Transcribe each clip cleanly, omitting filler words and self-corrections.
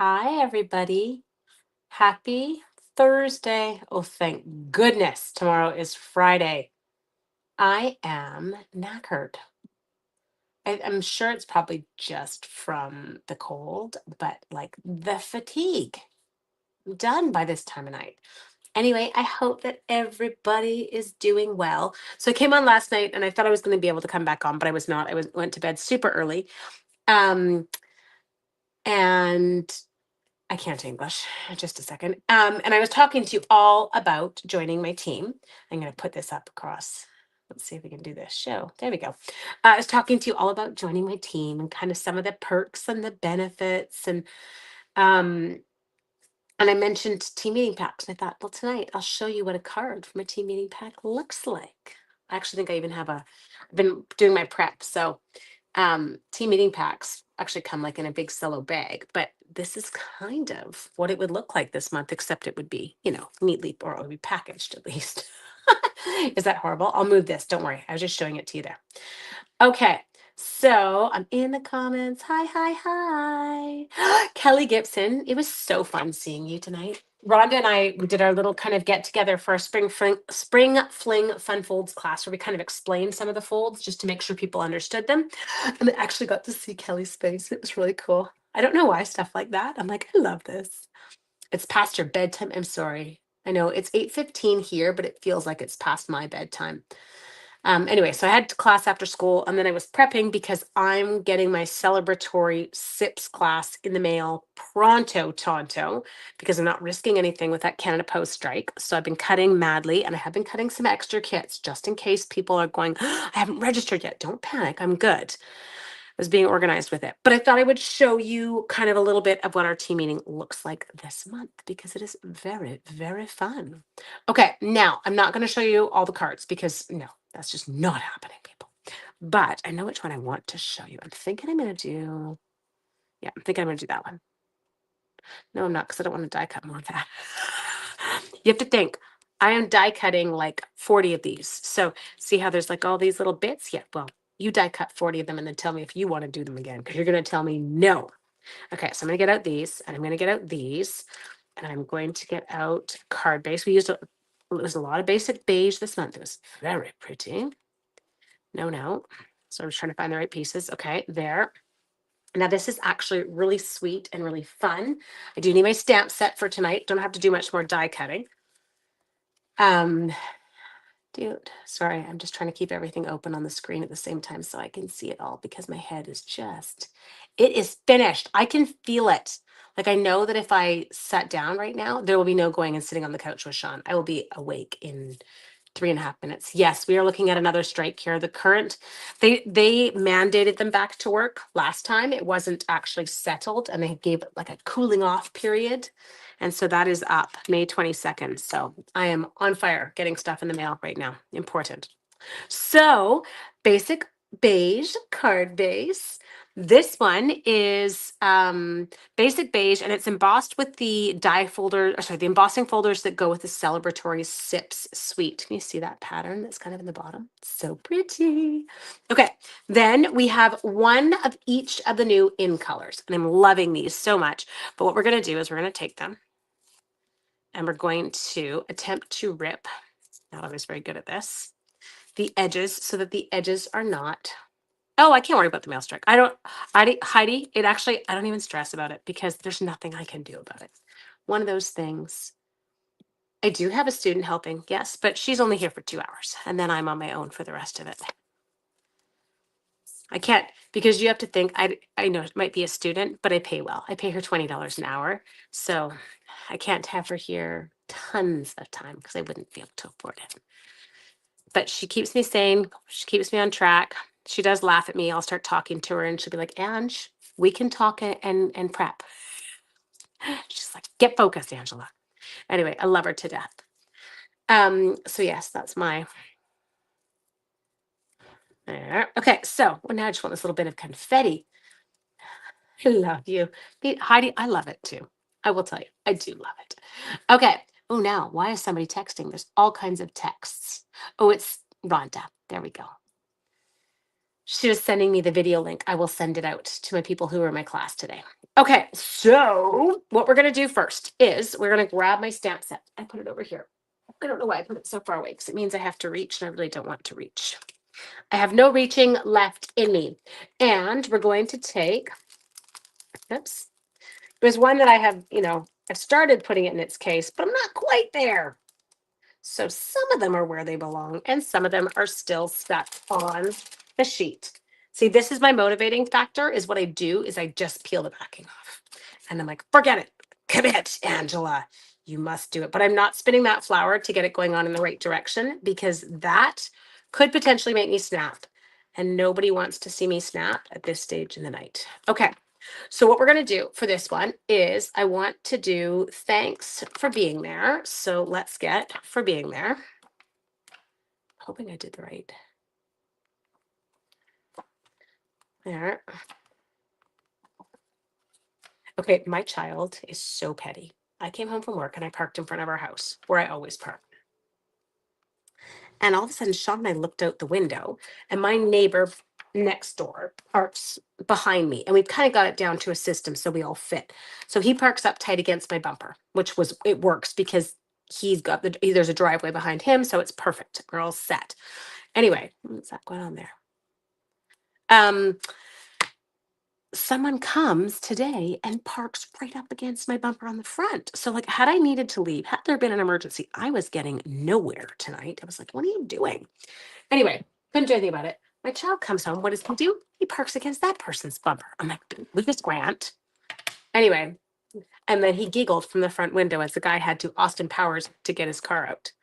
Hi, everybody. Happy Thursday. Oh, thank goodness. Tomorrow is Friday. I am knackered. I'm sure it's probably just from the cold, but like the fatigue. I'm done by this time of night. Anyway, I hope that everybody is doing well. So I came on last night and I thought I was going to be able to come back on, but I was not. Went to bed super early. Um, and I can't English. Just a second. And I was talking to you all about joining my team. I'm going to put this up across. Let's see if we can do this show. There we go. I was talking to you all about joining my team and kind of some of the perks and the benefits um and I mentioned team meeting packs. And I thought, well, tonight I'll show you what a card from a team meeting pack looks like. I actually think I even have I've been doing my prep. So team meeting packs actually come like in a big cello bag, but this is kind of what it would look like this month, except it would be, neatly, or it would be packaged at least. Is that horrible? I'll move this. Don't worry. I was just showing it to you there. Okay. So I'm in the comments. Hi, hi, hi. Kelly Gibson. It was so fun seeing you tonight. Rhonda and I, we did our little kind of get together for a spring fling fun folds class where we kind of explained some of the folds just to make sure people understood them. And I actually got to see Kelly's face. It was really cool. I don't know why stuff like that. I'm like, I love this. It's past your bedtime. I'm sorry. I know it's 8:15 here, but it feels like it's past my bedtime. Anyway, so I had class after school, and then I was prepping because I'm getting my celebratory SIPS class in the mail pronto tonto because I'm not risking anything with that Canada Post strike. So I've been cutting madly, and I have been cutting some extra kits just in case people are going, I haven't registered yet. Don't panic. I'm good. I was being organized with it. But I thought I would show you kind of a little bit of what our team meeting looks like this month because it is very, very fun. Okay, now I'm not going to show you all the cards because no, that's just not happening, people. But I know which one I want to show you. I'm thinking I'm going to do, I'm thinking I'm going to do that one. No, I'm not because I don't want to die cut more of that. You have to think, I am die cutting like 40 of these. So see how there's like all these little bits? Yeah, well, you die cut 40 of them and then tell me if you want to do them again because you're going to tell me no. Okay, so I'm going to get out these and I'm going to get out these and I'm going to get out card base. It was a lot of basic beige this month. It was very pretty. No. So I'm just trying to find the right pieces. Okay, there. Now this is actually really sweet and really fun. I do need my stamp set for tonight. Don't have to do much more die cutting. Dude, sorry, I'm just trying to keep everything open on the screen at the same time so I can see it all because my head is it is finished. I can feel it. Like I know that if I sat down right now, there will be no going and sitting on the couch with Sean. I will be awake in 3.5 minutes. Yes, we are looking at another strike here. The current, they mandated them back to work last time. It wasn't actually settled and they gave like a cooling off period. And so that is up May 22nd. So I am on fire getting stuff in the mail right now. Important. So basic beige card base. This one is basic beige and it's embossed with the the embossing folders that go with the celebratory SIPS suite. Can you see that pattern that's kind of in the bottom? So pretty. Okay, then we have one of each of the new in colors and I'm loving these so much. But what we're going to do is we're going to take them and we're going to attempt to rip. Not always very good at this. The edges so that the edges are not. Oh, I can't worry about the mail strike. Heidi, I don't even stress about it because there's nothing I can do about it. One of those things. I do have a student helping, yes, but she's only here for 2 hours and then I'm on my own for the rest of it. I can't because you have to think I know it might be a student, but I pay well. I pay her $20 an hour. So I can't have her here tons of time because I wouldn't be able to afford it. But she keeps me sane. She keeps me on track. She does laugh at me. I'll start talking to her and she'll be like, Ange, we can talk and prep. She's like, get focused, Angela. Anyway, I love her to death. So yes, that's my okay. So now I just want this little bit of confetti. I love you. Heidi, I love it too. I will tell you, I do love it. Okay. Oh, now why is somebody texting? There's all kinds of texts. Oh, it's Rhonda. There we go. She was sending me the video link. I will send it out to my people who are in my class today. Okay, so what we're going to do first is we're going to grab my stamp set. I put it over here. I don't know why I put it so far away because it means I have to reach and I really don't want to reach. I have no reaching left in me. And we're going to take, oops, there's one that I have, I've started putting it in its case, but I'm not quite there. So some of them are where they belong and some of them are still stuck on the sheet. See, this is my motivating factor is what I do is I just peel the backing off. And I'm like, forget it. Commit, Angela. You must do it. But I'm not spinning that flower to get it going on in the right direction because that could potentially make me snap. And nobody wants to see me snap at this stage in the night. Okay. So what we're going to do for this one is I want to do thanks for being there. So let's get for being there. Hoping I did the right. There. Okay, my child is so petty. I came home from work and I parked in front of our house where I always park. And all of a sudden, Sean and I looked out the window and my neighbor next door parks behind me. And we've kind of got it down to a system so we all fit. So he parks up tight against my bumper, it works because he's got there's a driveway behind him. So it's perfect. We're all set. Anyway, what's that going on there? Someone comes today and parks right up against my bumper on the front. So, like, had I needed to leave, had there been an emergency, I was getting nowhere tonight. I was like, what are you doing? Anyway, couldn't do anything about it. My child comes home. What does he do? He parks against that person's bumper. I'm like, Lucas Grant. Anyway, and then he giggled from the front window as the guy had to Austin Powers to get his car out.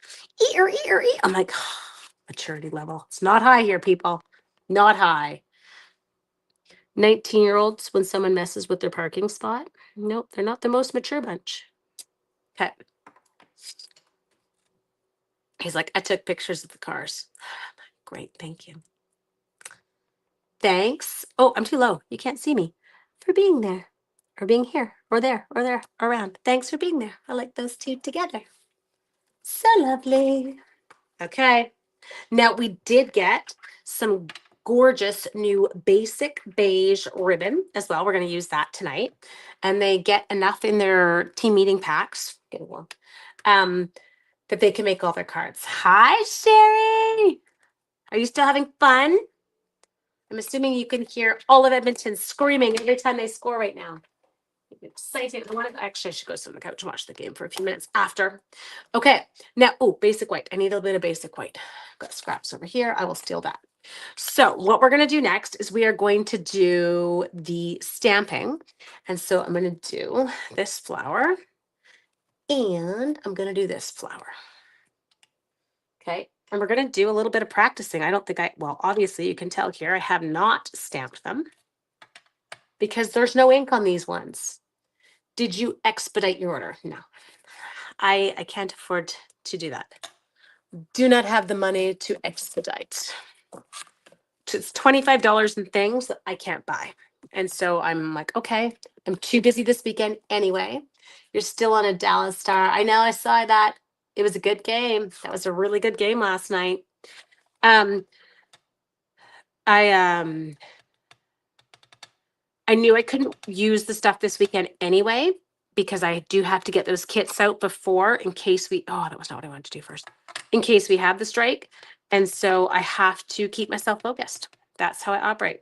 Ear, ear, ear. I'm like, maturity level. It's not high here, people. Not high. 19-year-olds, when someone messes with their parking spot, nope, they're not the most mature bunch. Okay. He's like, I took pictures of the cars. Great, thank you. Thanks. Oh, I'm too low. You can't see me. For being there, or being here, or there, around. Thanks for being there. I like those two together. So lovely. Okay. Now we did get some gorgeous new basic beige ribbon as well. We're going to use that tonight. And they get enough in their team meeting packs, that they can make all their cards. Hi, Sherry. Are you still having fun? I'm assuming you can hear all of Edmonton screaming every time they score right now. I'm excited. Actually, I should go sit on the couch and watch the game for a few minutes after. Okay. Now, basic white. I need a bit of basic white. I've got scraps over here. I will steal that. So what we're going to do next is we are going to do the stamping. And so I'm going to do this flower and I'm going to do this flower. Okay. And we're going to do a little bit of practicing. I don't think obviously you can tell here, I have not stamped them because there's no ink on these ones. Did you expedite your order? No, I can't afford to do that. Do not have the money to expedite. It's $25 in things that I can't buy. And so I'm like, okay, I'm too busy this weekend anyway. You're still on a Dallas Star. I know, I saw that. It was a good game. That was a really good game last night. I knew I couldn't use the stuff this weekend anyway, because I do have to get those kits out before in case that was not what I wanted to do first, in case we have the strike. And so I have to keep myself focused. That's how I operate.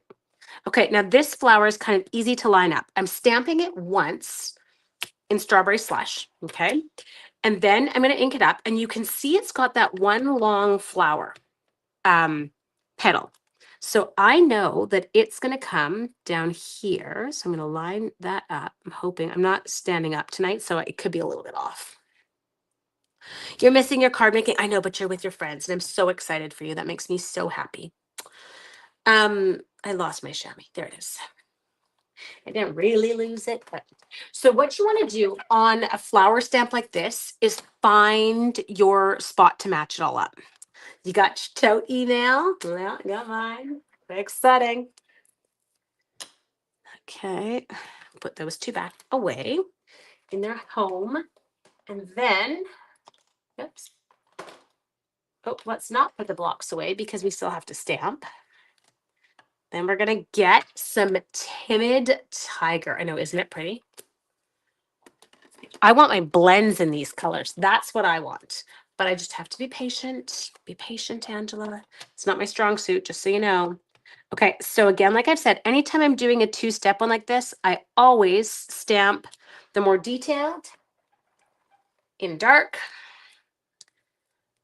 Okay, now this flower is kind of easy to line up. I'm stamping it once in Strawberry Slush, okay? And then I'm going to ink it up, and you can see it's got that one long flower petal. So I know that it's going to come down here. So I'm going to line that up. I'm not standing up tonight, so it could be a little bit off. You're missing your card making. I know, but you're with your friends, and I'm so excited for you. That makes me so happy. I lost my chamois. There it is. I didn't really lose it, but so what you want to do on a flower stamp like this is find your spot to match it all up. You got your tote email. Well, I got mine. Exciting. Okay, put those two back away in their home. And then, oops. Oh, let's not put the blocks away because we still have to stamp. Then we're going to get some Timid Tiger. I know, isn't it pretty? I want my blends in these colors. That's what I want. But I just have to be patient. Be patient, Angela. It's not my strong suit, just so you know. Okay, so again, like I've said, anytime I'm doing a two-step one like this, I always stamp the more detailed in dark.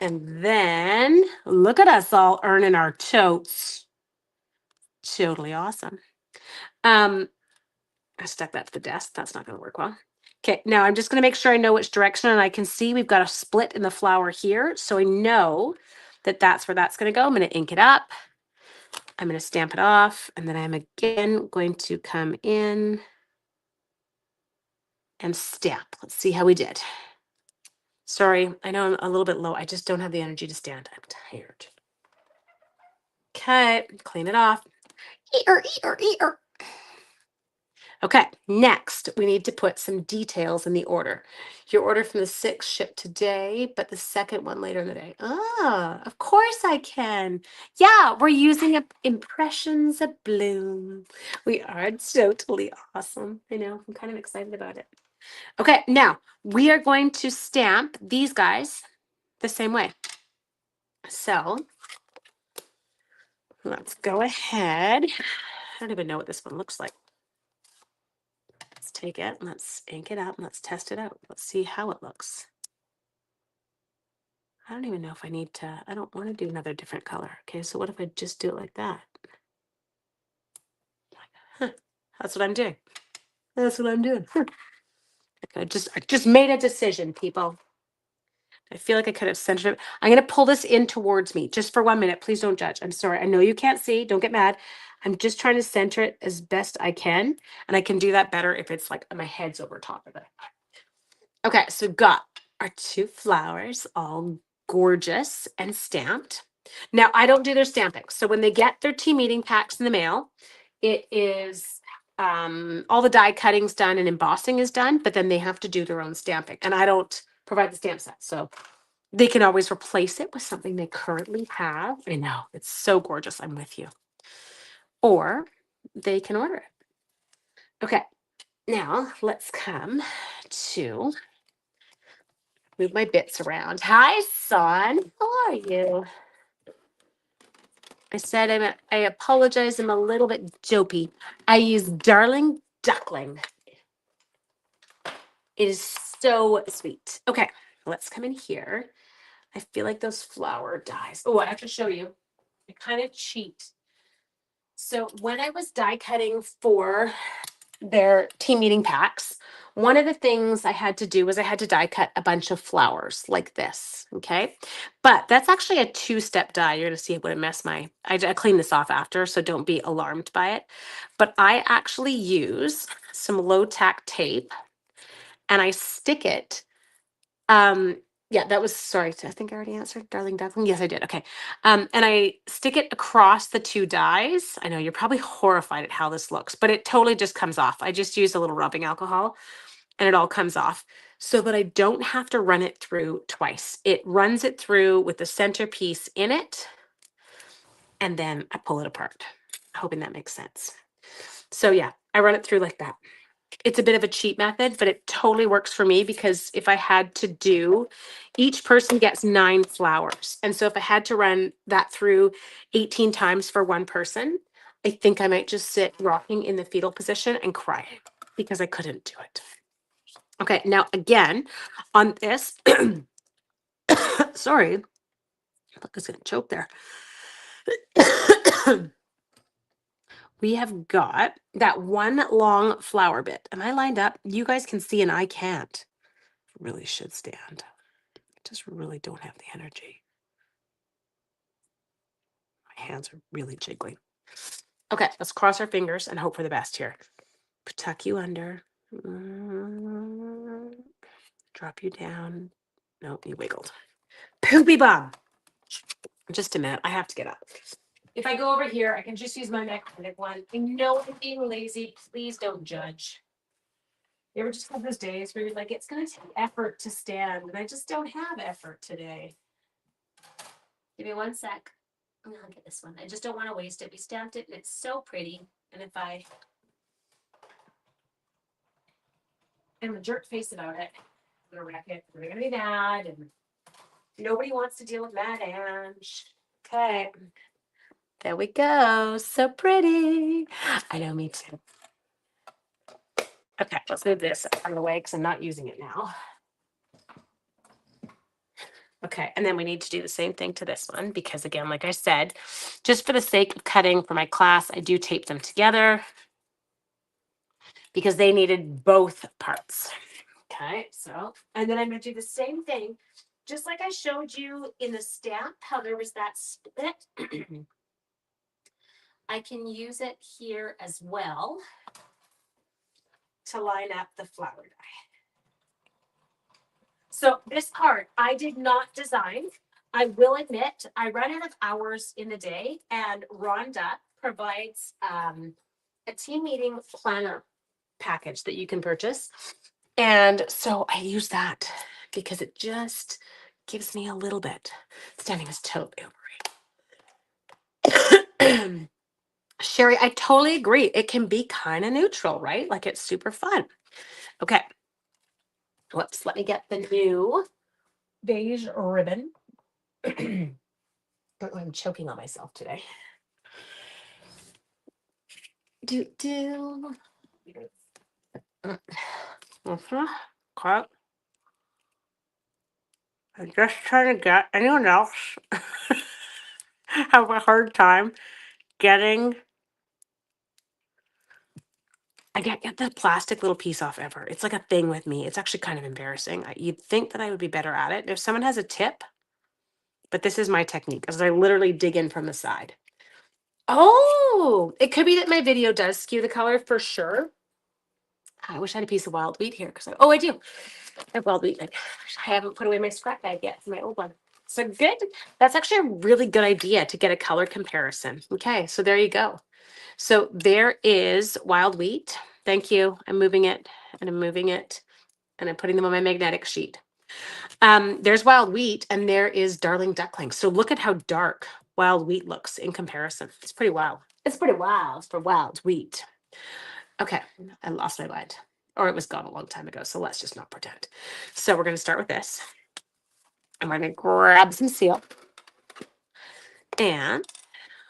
And then look at us all earning our totes. Totally awesome. I stuck that to the desk. That's not going to work well. Okay, now I'm just going to make sure I know which direction, and I can see we've got a split in the flower here. So I know that that's where that's going to go. I'm going to ink it up. I'm going to stamp it off, and then I'm again going to come in and stamp. Let's see how we did. Sorry, I know I'm a little bit low. I just don't have the energy to stand. I'm tired. Okay, clean it off. Eater. Okay, next we need to put some details in the order. Your order from the 6th shipped today, but the second one later in the day. Ah, of course I can. Yeah, we're using Impressions of Bloom. We are totally awesome. I know, I'm kind of excited about it. Okay, now we are going to stamp these guys the same way. So let's go ahead. I don't even know what this one looks like. Let's take it, let's ink it up, and let's test it out. Let's see how it looks. I don't even know if I need to, I don't want to do another different color. Okay, so what if I just do it like that? Huh, that's what I'm doing. That's what I'm doing. I just made a decision, people. I feel like I could have centered it. I'm going to pull this in towards me just for 1 minute. Please don't judge. I'm sorry. I know you can't see. Don't get mad. I'm just trying to center it as best I can. And I can do that better if it's like my head's over top of it. Okay, so we've got our 2 flowers, all gorgeous and stamped. Now, I don't do their stamping. So when they get their team meeting packs in the mail, it is all the die cutting's done and embossing is done, but then they have to do their own stamping. And I don't provide the stamp set. So they can always replace it with something they currently have. I know, it's so gorgeous. I'm with you. Or they can order it. Okay, now let's come to move my bits around. Hi, son. How are you? I said I apologize. I'm a little bit dopey. I use Darling Duckling. It is so sweet. Okay, let's come in here. I feel like those flower dies. Oh, I have to show you. I kind of cheat. So when I was die cutting for their team meeting packs, one of the things I had to do was I had to die cut a bunch of flowers like this. Okay. But that's actually a 2-step die. You're going to see what a mess I clean this off after, so don't be alarmed by it. But I actually use some low tack tape and I stick it. Yeah, that was, sorry, I think I already answered Darling Duckling. Yes, I did. Okay. And I stick it across the 2 dies. I know you're probably horrified at how this looks, but it totally just comes off. I just use a little rubbing alcohol and it all comes off so that I don't have to run it through twice. It runs it through with the centerpiece in it, and then I pull it apart. Hoping that makes sense. So yeah, I run it through like that. It's a bit of a cheap method, but it totally works for me because if I had to do, each person gets 9 flowers. And so if I had to run that through 18 times for one person, I think I might just sit rocking in the fetal position and cry because I couldn't do it. Okay, now again, on this, sorry, I was going to choke there. We have got that one long flower bit. Am I lined up? You guys can see and I can't. Really should stand. I just really don't have the energy. My hands are really jiggly. Okay, let's cross our fingers and hope for the best here. Tuck you under. Drop you down. Nope, you wiggled. Poopy bum. Just a minute. I have to get up. If I go over here, I can just use my magnetic one. I know I'm being lazy. Please don't judge. You ever just have those days where you're like, it's going to take effort to stand, and I just don't have effort today. Give me 1 sec. I'm gonna get this one. I just don't want to waste it. We stamped it and it's so pretty. And if I am a jerk face about it, I'm gonna wreck it. We're gonna be mad and nobody wants to deal with Mad Ange. Okay. There we go. So pretty. I know, me too. Okay, let's move this out of the way because I'm not using it now. Okay, and then we need to do the same thing to this one because again, like I said, just for the sake of cutting for my class, I do tape them together because they needed both parts. Okay, so, and then I'm gonna do the same thing, just like I showed you in the stamp, how there was that split. I can use it here as well to line up the flower die. So this card, I did not design. I will admit, I run out of hours in the day, and Rhonda provides a team meeting planner package that you can purchase. And so I use that because it just gives me a little bit. Standing is totally overrated. Sherry, I totally agree. It can be kind of neutral, right? Like it's super fun. Okay. Whoops, let me get the new beige ribbon. I'm choking on myself today. Do. Okay. I'm just trying to get anyone else have a hard time getting. I can't get the plastic little piece off ever. It's like a thing with me. It's actually kind of embarrassing. You'd think that I would be better at it if someone has a tip, but this is my technique as I literally dig in from the side. Oh, it could be that my video does skew the color for sure. I wish I had a piece of wild wheat here because I do. I have wild wheat. I haven't put away my scrap bag yet for my old one. So good. That's actually a really good idea to get a color comparison. Okay, so there you go. So there is wild wheat. Thank you. I'm moving it and I'm moving it and I'm putting them on my magnetic sheet. There's wild wheat and there is darling duckling. So look at how dark wild wheat looks in comparison. It's pretty wild. It's pretty wild for wild wheat. Okay, I lost my mind. Or it was gone a long time ago, so let's just not pretend. So we're going to start with this. I'm going to grab some seal. And,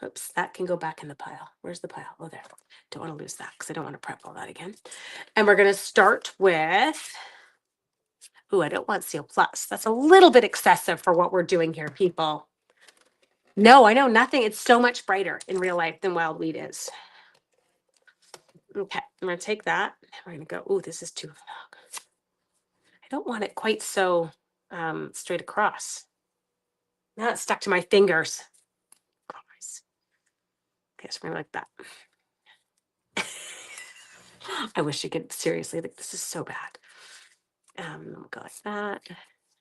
oops, that can go back in the pile. Where's the pile? Oh, there. Don't want to lose that because I don't want to prep all that again. And we're going to start with, ooh, I don't want Seal Plus. That's a little bit excessive for what we're doing here, people. No, I know nothing. It's so much brighter in real life than wild wheat is. Okay, I'm going to take that. We're going to go, ooh, this is too long. I don't want it quite so straight across. Now it's stuck to my fingers. Okay, so we're going like that. I wish you could seriously, like this is so bad. We'll go like that.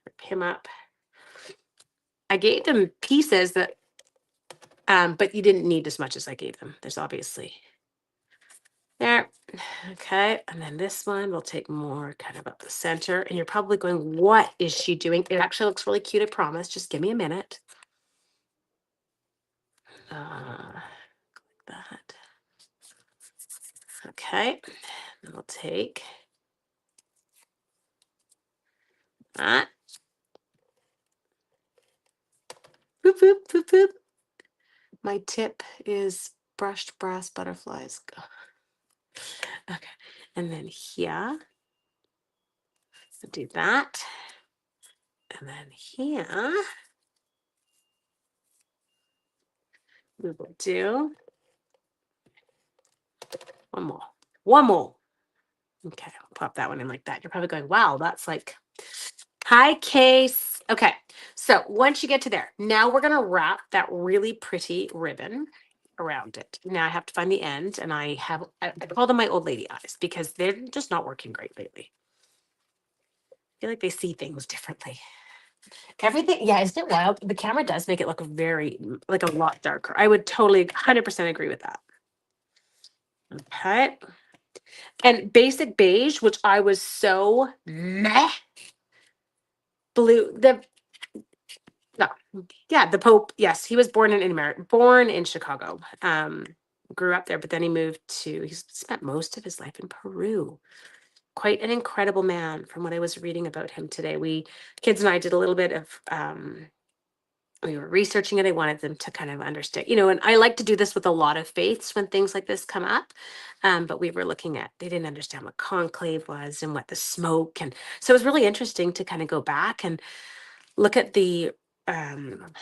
Rip him up. I gave them pieces that, but you didn't need as much as I gave them. There's obviously there. Okay, and then this one will take more kind of up the center. And you're probably going, what is she doing? It actually looks really cute, I promise. Just give me a minute. Like that. Okay, then we'll take that. Boop, boop, boop, boop. My tip is brushed brass butterflies. Okay, and then here, so do that. And then here, we will do one more. One more. Okay, I'll pop that one in like that. You're probably going, wow, that's like high case. Okay, so once you get to there, now we're going to wrap that really pretty ribbon around it. Now I have to find the end, and I call them my old lady eyes because they're just not working great lately. I feel like they see things differently. Everything, yeah, isn't it wild? The camera does make it look very, like a lot darker. I would totally 100% agree with that. Okay. And basic beige, which I was so meh. Blue, no, Yeah, the Pope. Yes, he was born in America, born in Chicago. Grew up there, but then he moved to. He spent most of his life in Peru. Quite an incredible man, from what I was reading about him today. We kids and I did a little bit of. We were researching it. I wanted them to kind of understand, and I like to do this with a lot of faiths when things like this come up. But we were looking at, they didn't understand what conclave was and what the smoke. And so it was really interesting to kind of go back and look at the um,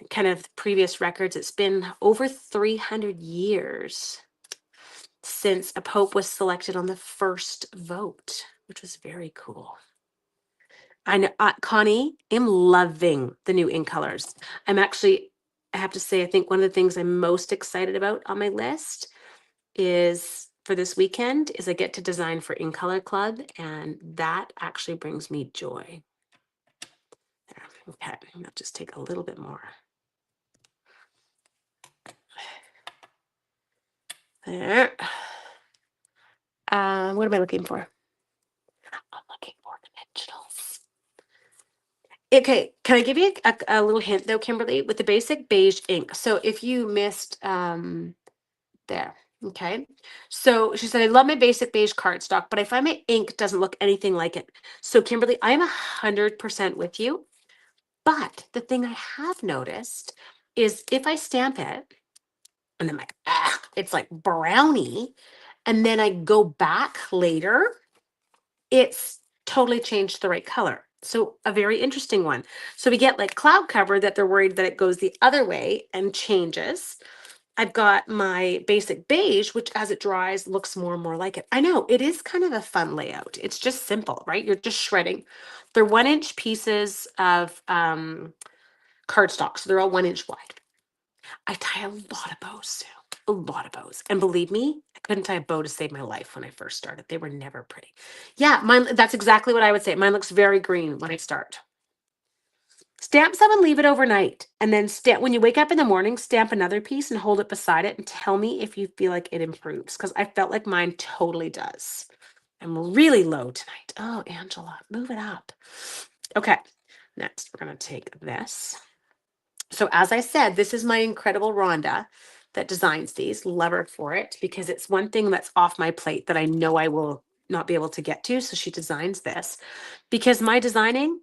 kind of previous records. It's been over 300 years since a pope was selected on the first vote, which was very cool. I know, Connie, I'm loving the new ink colors. I'm actually, I have to say, I think one of the things I'm most excited about on my list is for this weekend is I get to design for Ink Color Club, and that actually brings me joy. There, okay, I'll just take a little bit more. There. What am I looking for? I'm looking for dimensionals. Okay, can I give you a little hint though, Kimberly, with the basic beige ink? So if you missed there, okay. So she said, I love my basic beige cardstock, but I find my ink doesn't look anything like it. So Kimberly, I am 100% with you. But the thing I have noticed is if I stamp it and I'm like, it's like brownie, and then I go back later, it's totally changed the right color. So a very interesting one. So we get like cloud cover that they're worried that it goes the other way and changes. I've got my basic beige, which as it dries looks more and more like it. I know it is kind of a fun layout. It's just simple, right? You're just shredding. They're 1-inch pieces of cardstock. So they're all 1 inch wide. I tie a lot of bows, Sue. A lot of bows. And believe me, I couldn't tie a bow to save my life when I first started. They were never pretty. Yeah, mine, that's exactly what I would say. Mine looks very green when I start. Stamp some and leave it overnight. And then stamp when you wake up in the morning, stamp another piece and hold it beside it and tell me if you feel like it improves. Because I felt like mine totally does. I'm really low tonight. Oh, Angela, move it up. Okay, next we're going to take this. So as I said, this is my incredible Rhonda that designs these. Love her for it because it's one thing that's off my plate that I know I will not be able to get to. So she designs this because my designing,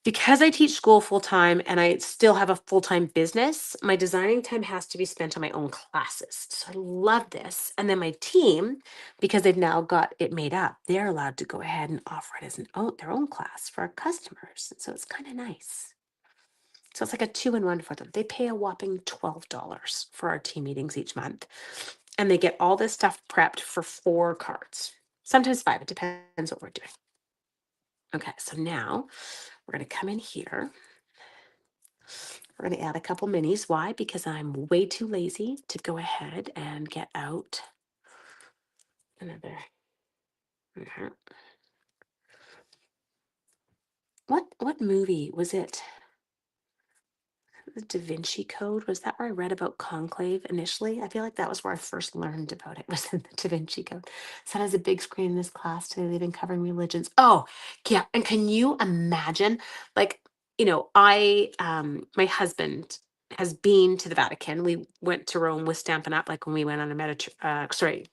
because I teach school full time and I still have a full time business, my designing time has to be spent on my own classes. So I love this. And then my team, because they've now got it made up, they're allowed to go ahead and offer it as their own class for our customers. So it's kind of nice. So it's like a 2-in-1 for them. They pay a whopping $12 for our team meetings each month. And they get all this stuff prepped for 4 cards, sometimes 5. It depends what we're doing. Okay, so now we're going to come in here. We're going to add a couple minis. Why? Because I'm way too lazy to go ahead and get out another. What movie was it? The Da Vinci Code, was that where I read about conclave initially? I feel like that was where I first learned about it, was in the Da Vinci Code. So has a big screen in this class today. They've been covering religions. Oh, yeah. And can you imagine, like, I my husband has been to the Vatican. We went to Rome with Stampin' Up, like when we went on a Mediterranean.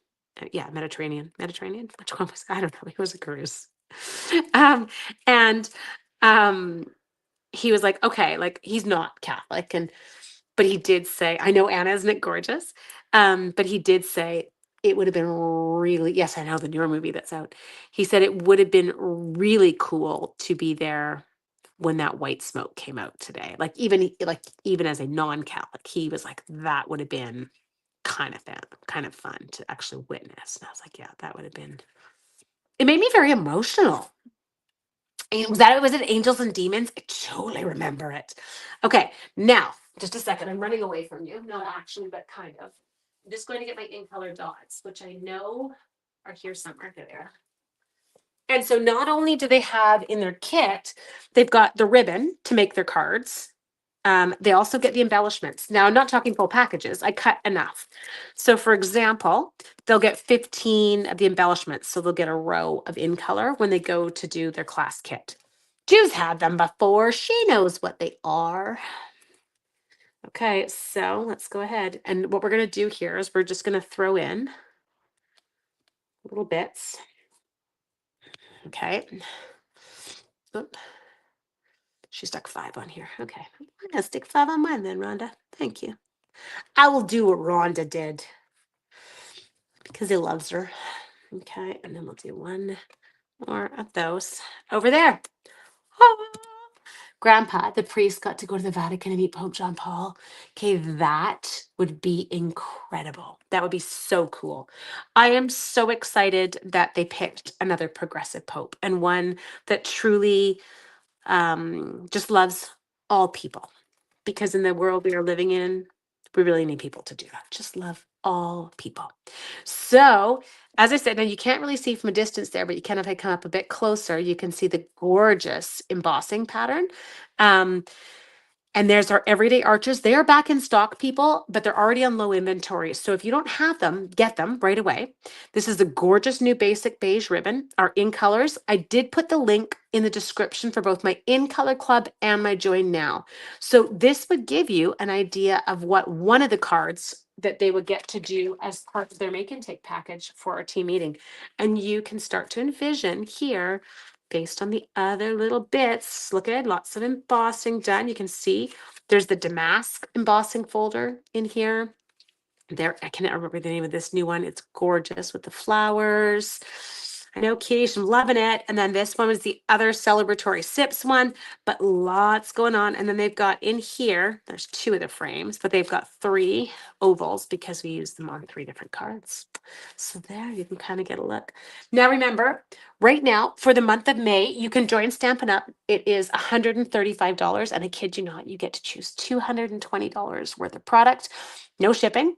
Which one was, I don't know. It was a cruise. Um, and um he was like, okay, like he's not Catholic. But he did say, I know Anna, isn't it gorgeous? But he did say it would have been really, yes, I know the newer movie that's out. He said it would have been really cool to be there when that white smoke came out today. Even as a non-Catholic, he was like, that would have been kind of fun to actually witness. And I was like, yeah, that would have been, it made me very emotional. And was it Angels and Demons? I totally remember it. Okay, now, just a second. I'm running away from you. Not actually, but kind of. I'm just going to get my ink color dots, which I know are here somewhere. There they are. And so not only do they have in their kit, they've got the ribbon to make their cards. They also get the embellishments. Now, I'm not talking full packages. I cut enough. So for example, they'll get 15 of the embellishments. So they'll get a row of in color when they go to do their class kit. Ju's had them before. She knows what they are. Okay, so let's go ahead. And what we're going to do here is we're just going to throw in little bits. Okay. Oop. She stuck 5 on here. Okay. I'm going to stick 5 on mine then, Rhonda. Thank you. I will do what Rhonda did because he loves her. Okay. And then we'll do one more of those over there. Ah. Grandpa, the priest, got to go to the Vatican and meet Pope John Paul. Okay, that would be incredible. That would be so cool. I am so excited that they picked another progressive pope and one that truly just loves all people. Because in the world we are living in, we really need people to do that. Just love all people. So, as I said, now you can't really see from a distance there, but you can if I come up a bit closer, you can see the gorgeous embossing pattern. Um, and there's our everyday arches. They are back in stock, people, but they're already on low inventory. So if you don't have them, get them right away. This is the gorgeous new basic beige ribbon, our in colors. I did put the link in the description for both my in color club and my join now. So this would give you an idea of what one of the cards that they would get to do as part of their make and take package for our team meeting. And you can start to envision here based on the other little bits. Look at lots of embossing done. You can see there's the damask embossing folder in here. There, I cannot remember the name of this new one. It's gorgeous with the flowers. I know, Katie, she's loving it. And then this one was the other celebratory sips one, but lots going on. And then they've got in here, there's 2 of the frames, but they've got 3 ovals because we use them on 3 different cards. So there you can kind of get a look. Now remember, right now for the month of May, you can join Stampin' Up. It is $135. And I kid you not, you get to choose $220 worth of product. No shipping.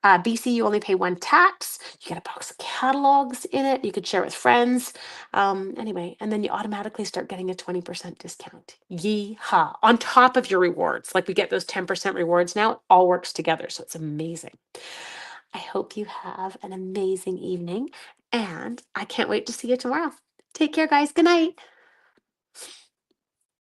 BC, you only pay 1 tax. You get a box of catalogs in it. You could share with friends. Anyway, and then you automatically start getting a 20% discount. Yeehaw. On top of your rewards. Like we get those 10% rewards now. It all works together. So it's amazing. I hope you have an amazing evening. And I can't wait to see you tomorrow. Take care, guys. Good night.